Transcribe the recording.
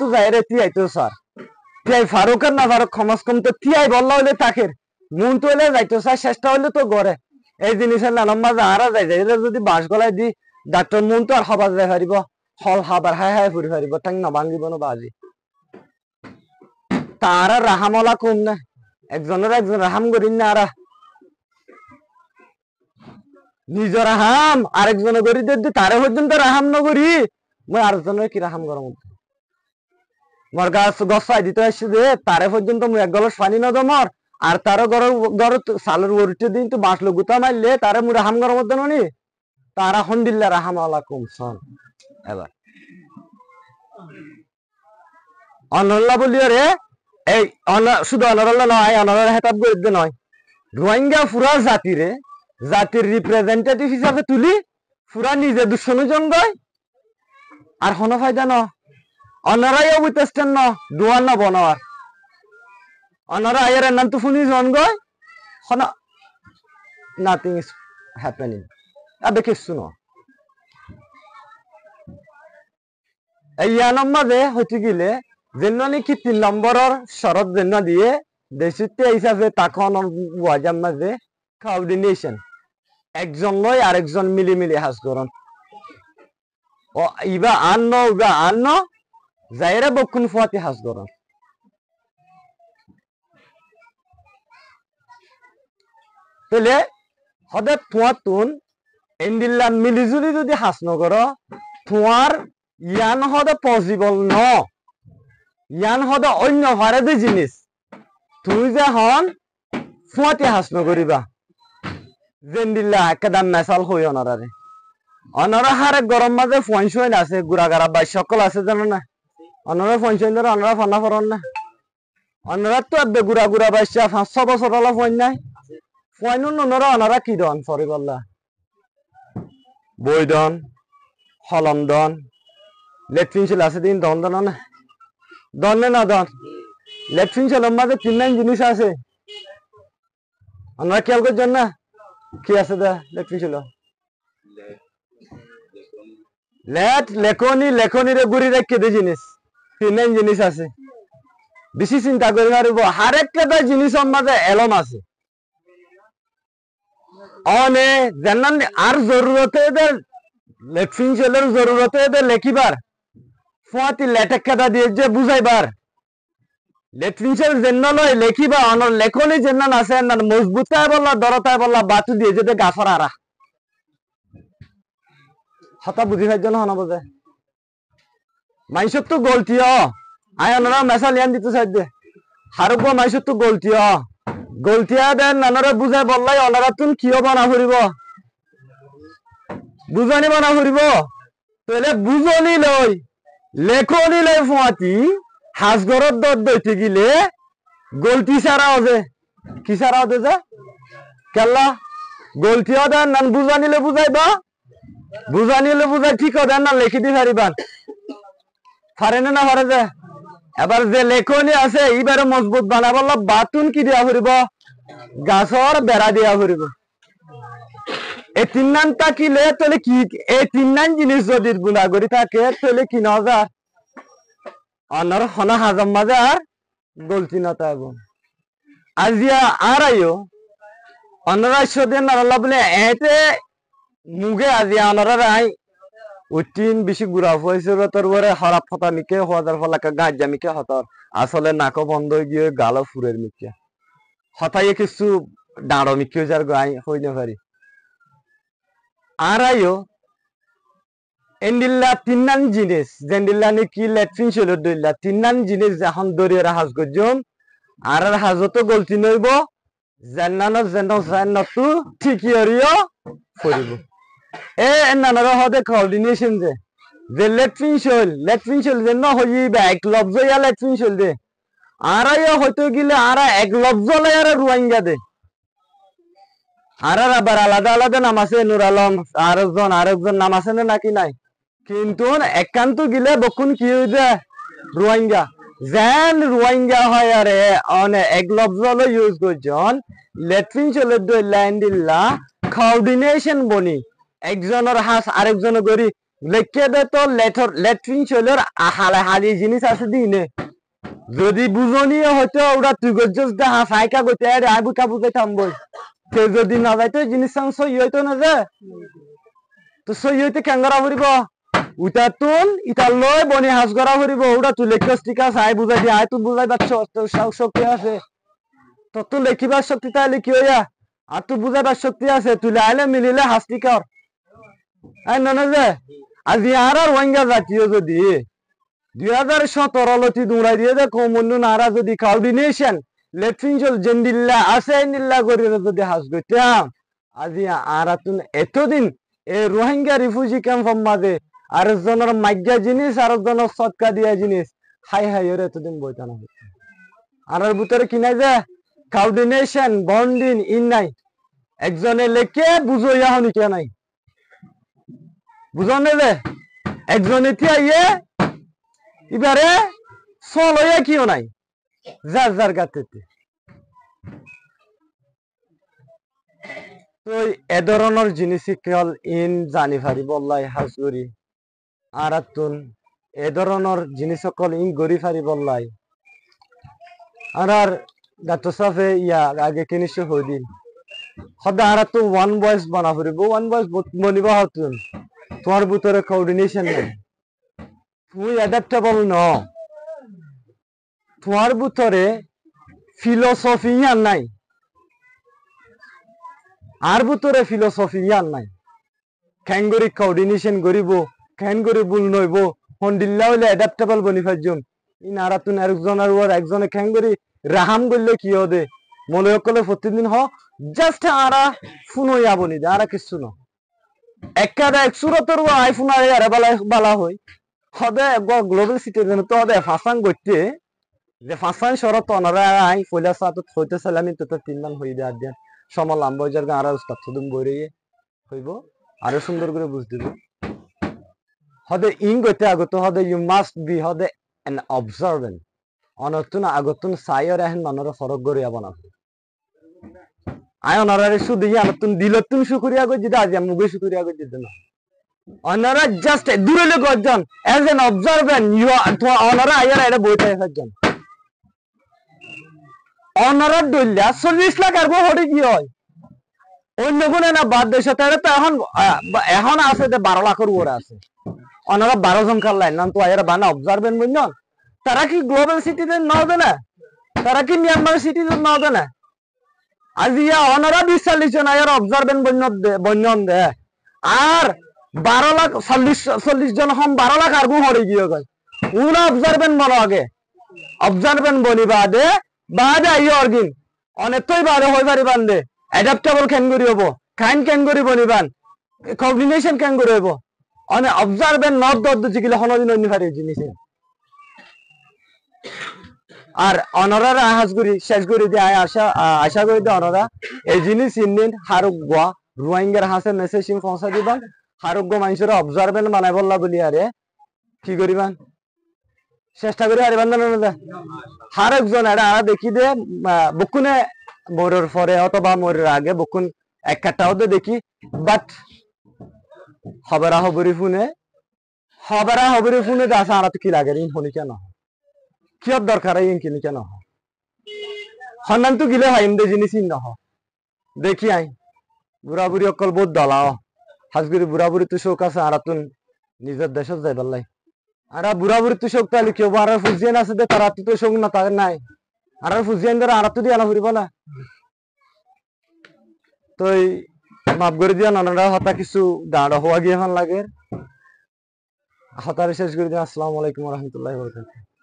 তো যাই রে তিয়াই তো স্যার তিয়াই ফারুক আর না ফারুক খমাস কম তো তিয়াই বললা হইলে তাকের মন তো হইলে যাইতো স্যার চেষ্টা হইলে তো গড়ে এই জিনিসের নানাম মাঝে আরা যাই যাই যদি বাঁশ গলায় দি ডাক্তার মন তো আর হবার যাই পারিব হল হাবার হাই হাই ফুরি পারিব ঠাং না ভাঙিব না বাজি তারা রাহামলা কম না একজনের একজন রাহাম করিন না আরা নিজের রাহাম আরেকজনে করি দি তারে পর্যন্ত রাহাম নগরি মই আরেকজনের কি রাহাম করার মধ্যে মোর গাছ গছাই দিতে আসছে যে তারে পর্যন্ত মুই এক গলস পানি ন দমর আর তারও গড় সালের ওরিতে দিন তো বাঁচলো গুতা মারলে তারে মুই রাহাম করার মধ্যে ননি তারা হন্দিল্লা রাহাম আলাকুম সন এবার অনল্লা বলিও রে এই শুধু অনরল্লা নয় অনরের হেতাব গরিব নয় রোহিঙ্গা পুরা জাতিরে জাতির রিপ্রেজেন্টেটিভ হিসাবে তুলি পুরা নিজে দুঃসনুজন গয় আর হন ফায়দা ন অনরাই অবুতেস্টেন ন দুয়ার না বনওয়ার অনরা আয়ের নাম তো শুনি জন গয় হন নাথিং ইজ হ্যাপেনিং আবে কিছু ন এই ইয়ানম মাঝে হইতে গেলে যেন নাকি 3 নম্বরের শরৎ যেন দিয়ে দেশিতে হিসাবে তখন ওয়াজাম মাঝে কোঅর্ডিনেশন একজন লয় আরেকজন মিলি মিলি হাজ করন ও ইবা আন্ন যাইরা বকুন ফুয়াতি হাজ করন তাহলে হদে ফুয়াতুন এন্ডিল্লা মিলিজুলি যদি হাজ নগর ফুয়ার ইয়ান হদে পসিবল ন ইয়ান হদে অন্য ভারে জিনিস তুমি যে হন ফুয়াতি হাজ নগরিবা জেন্দিল্লা একদম মেসাল হই অনারে অনারা হারে গরম মাঝে ফোনশন আছে গুড়াগাড়া বাই সকল আছে জানো না অনারা ফোনশন ধরে অনারা ফানা ফরন না অনারা তো আবে গুড়া গুড়া বাইসা 5-6 বছর হলো ফোন নাই ফোন অনারা অনারা কি দন সরি বললা বই দন হলম দন লেট্রিন ছিল আছে দিন দন দন না দন না দন লেট্রিন ছিল মাঝে 3 জিনিস আছে অনারা খেয়াল করছেন না কি আছে দা লেট্রিন ছিল লেখনি রে গুড়ি রেখে দে জিনিস 3 জিনিস আছে বেশি চিন্তা করি পারিব হার একটা জিনিস মাঝে এলম আছে অনে জানান আর জরুরতে এদের লেট্রিন ছেলের জরুরতে এদের লেখিবার ফুয়াতি লেটেক কাদা দিয়ে যে বুঝাইবার লেট্রিন ছেল জেন্ন লয় লেখিবা অনর লেখনি জেন্ন আছে না মজবুতায় বললা দরতায় বললা বাতু দিয়ে যেতে গাছর আরা হতা বুঝি ভাই জন্য হনা বোঝে মাইসত তো গলতি আয় অনরা মেসাল ইয়ান দিতে চাই দে হারুব মাইসত তো গলতিয়া দেন নানরা বুঝাই বললাই অনরা তুন কিয় বানা ফুরিব বুঝানি বানা ফুরিব তাহলে বুঝনি লই লেখনি লই ফুয়াতি হাজগরত দর দইতে গিলে গলতি সারা আছে কি সারা আছে যে কেল্লা গলতিও দেন নান বুঝানিলে বুঝাইবা বুঝানিলে বুঝাই ঠিক দেন না লেখি দি পারিবান পারে না পারে যে এবার যে লেখনি আছে এইবারে মজবুত বানাবল বাতুন কি দিয়া ফুরিব গাছর বেড়া দিয়া ফুরিব এই 3 তাকিলে তাহলে কি এই 3 জিনিস যদি গুণাগরি থাকে তাহলে কি নজা অনর হনা হাজম মাঝে আর গলতি না তাইব আজিয়া আর আইও অনরা সদেন আল্লাহ বলে এতে মুগে আজিয়া অনরা রাই উঠিন বেশি গুড়া হয়েছে তোর বরে হরাপ ফটা মিকে হওয়ার ফলাকা গাছ জামিকে হতর আসলে নাকো বন্ধ হয়ে গিয়ে গালো ফুরের মিকে হতাইয়ে কিছু ডাঁড়ো মিকে যার গাই হইতে পারি আর আইও এন্ডিল্লা 3 জিনিস জেন্ডিল্লা নাকি লেট্রিন ছিল দইল্লা 3 জিনিস যখন দরিয়ে হাজ গজন আর হাজতো গলতি নইব জান্নানো জান্নাতু ঠিকই হরিও করিব এ নানারা হদে কোঅর্ডিনেশন যে লেট্রিন শৈল যে ন হইবা এক লব্জ ইয়া লেট্রিন শৈল দে আর হয়তো গিলে আর এক লব্জ লয়ার রোহিঙ্গা দে আর আবার আলাদা আলাদা নাম আছে নুর আলম আরেকজন নাম আছে না নাকি নাই কিন্তু একান্ত গিলে বকুন কি হইছে রোহিঙ্গা যেন রোহিঙ্গা হয় আরে অনে এক লব্জ ইউজ করছেন লেট্রিন চলে দইলা ইন্দিল্লা কোঅর্ডিনেশন বনি একজনের হাস আরেকজনের গরি লেখকে দে তো লেট্রিন চলের হালে হালি জিনিস আছে দিনে যদি বুঝনি হয়তো ওরা তুই গজ্জস দে হাসাইকা গইতে আরে আবুটা বুঝাই থামবই তে যদি না যাইতো জিনিস সাং সই হইতো না যে তো সই হইতে ক্যাঙ্গরা হরিব উটা তুল ইটা লয় বনি হাস করা হরিব ওরা তুই লেখস ঠিক আছে আই বুঝাই দি আই তুই বুঝাই বাচ্চ শক্তি আছে তো তুই লেখিবার শক্তি তাহলে কি হইয়া আর তুই বুঝাইবার শক্তি আছে তুই লাইলে মিলিলে হাসতি কর আই না না যে আজি আর ওয়াঙ্গা জাতীয় যদি 2017 লতি দুড়াই দিয়ে দেখো মন্নু নারা যদি কোঅর্ডিনেশন লেট্রিন জল জেন্দিল্লা আছে নিল্লা করে যদি হাস গইতাম আজি আর তুন এতদিন এ রোহিঙ্গা রিফিউজি ক্যাম্প মাঝে আর জনের মাইগা জিনিস আর জনের সৎকা দিয়া জিনিস হাই হাই এর এতদিন বইতা না আর ভিতরে কি নাই যে কোঅর্ডিনেশন বন্ডিং ইন নাই একজনে লেখে বুঝইয়া হনি কে নাই বুঝনে যে একজনে তিয়াইয়ে এবারে সলয়া কিও নাই যার যার গাতেতে তো এ ধরনের জিনিস কেবল ইন জানি পারি বললাই হাজগুড়ি আর তুন এ ধরনের জিনিস সকল ইন গড়ি পারি বললাই আর ডাক্তার সাহেব ইয়া আগে কিনিস হইদিন সদা আর তো ওয়ান ভয়েস বানা ফুরিব ওয়ান ভয়েস বনিব হতুন তোমার ভিতরে কোঅর্ডিনেশন নাই তুই অ্যাডাপ্টেবল ন তোমার ভিতরে ফিলোসফি আর নাই আর ভিতরে ফিলোসফি আর নাই ক্যাঙ্গরি কোঅর্ডিনেশন করিব ক্যাঙ্গরি ভুল নইব হন্ডিল্লা হইলে অ্যাডাপ্টেবল বনি ফাইজুম ইন আর তুন একজনের ওর একজনে ক্যাঙ্গরি রাহাম করলে কি হবে মনে কলে প্রতিদিন হ জাস্ট আরা ফোন হইয়া বনি দে আর কিছু না একাদা একসুরতর আইফোন আর বালা হই হদে গ্লোবাল সিটিজেন তো হদে ফাসাং গইতে যে ফাসাং শরত অনারা আই ফইলা সাত হইতে সালামি তো 3 মান হই দে আর দেন সমল আম্বজার গা আর উস্তাদ তুদুম বইরে হইব আরো সুন্দর করে বুঝ দিব হদে ইং গইতে আগত হদে ইউ মাস্ট বি হদে এন অবজারভেন্ট অনতুন আগতুন সাইর এহন মনর ফরক গরিয়া বানাব আয় অনারে শুধু ইয়া নতুন দিলতুন শুকরিয়া গই দিদা আজ মুগে শুকরিয়া গই দিদা না অনারা জাস্ট দূরে লোক একজন এজ এন অবজারভেন্ট ইউ অনারা আয়ার এটা বইতে একজন অনারা দইলা 40 লাখ আর হড়ি কি হয় অন্য কোনে না বাদ দেশে তারে তো এখন আছে যে 12 লাখের উপরে আছে অনারা 12 জন কার লাইন নাম তো আয়ার বানা অবজারভেন্ট বইন তারা কি গ্লোবাল সিটিজেন না হবে না তারা কি মিয়ানমার সিটিজেন না হবে না আজিয়া অনারা 40 জন আয়ার অবজারভেন্ট বন্যন দে আর 12 লাখ 40 জন হম 12 লাখ আর গু হড়ি গিয়ে গয় উনা অবজারভেন্ট বলো আগে অবজারভেন্ট বনি বাদে আই অর্গিন অনেকই বাদে হই পারি বান্দে অ্যাডাপ্টেবল কেন করি হবো কাইন কেন করি বনিবান কোঅর্ডিনেশন কেন করি হবো অনে অবজারভেন্ট নট দদ জিকিলে হনদিন অন্য পারি জিনিস আর অনরার হাজগুড়ি শেষ করে দিয়ে আশা করে দিয়ে অনরা এই জিনিস ইন্ডিয়ান হারুক গোয়া রোহিঙ্গার হাসে মেসেজিং পৌঁছা দিবান হারুক গো মানুষের অবজারভেন্ট বানাই বললা বলি আরে কি করিবান চেষ্টা করে হারিবান না হার একজন এটা দেখি দে বকুনে মরের পরে অথবা মরের আগে বকুন এক কাটাও তো দেখি বাট হবেরা হবরি ফোনে আছে আর কি লাগে ঋণ হনি কেন কিয়র দরকার ইন কিনি কেন সন্ধান তো গিলে হয় এমনি জিনিস ন দেখি আই বুড়া বুড়ি অকল বহুত দলাও হাজগুড়ি বুড়া বুড়ি তো শোক আছে আর তুন নিজের দেশত যাই পারলাই আর বুড়া বুড়ি তো শোক তাহলে কেউ আর ফুজিয়ান আছে দে তারা তো শোক না তাদের নাই আর ফুজিয়ান ধরে আর তো দিয়ে আনা ফুরিব না তো মাপ করে দিয়া নানারা হতা কিছু দাঁড়া হওয়া গিয়ে লাগে হতারে শেষ করে দিয়া আসসালামু আলাইকুম ওয়া রাহমাতুল্লাহি ওয়া বারাকাতুহু।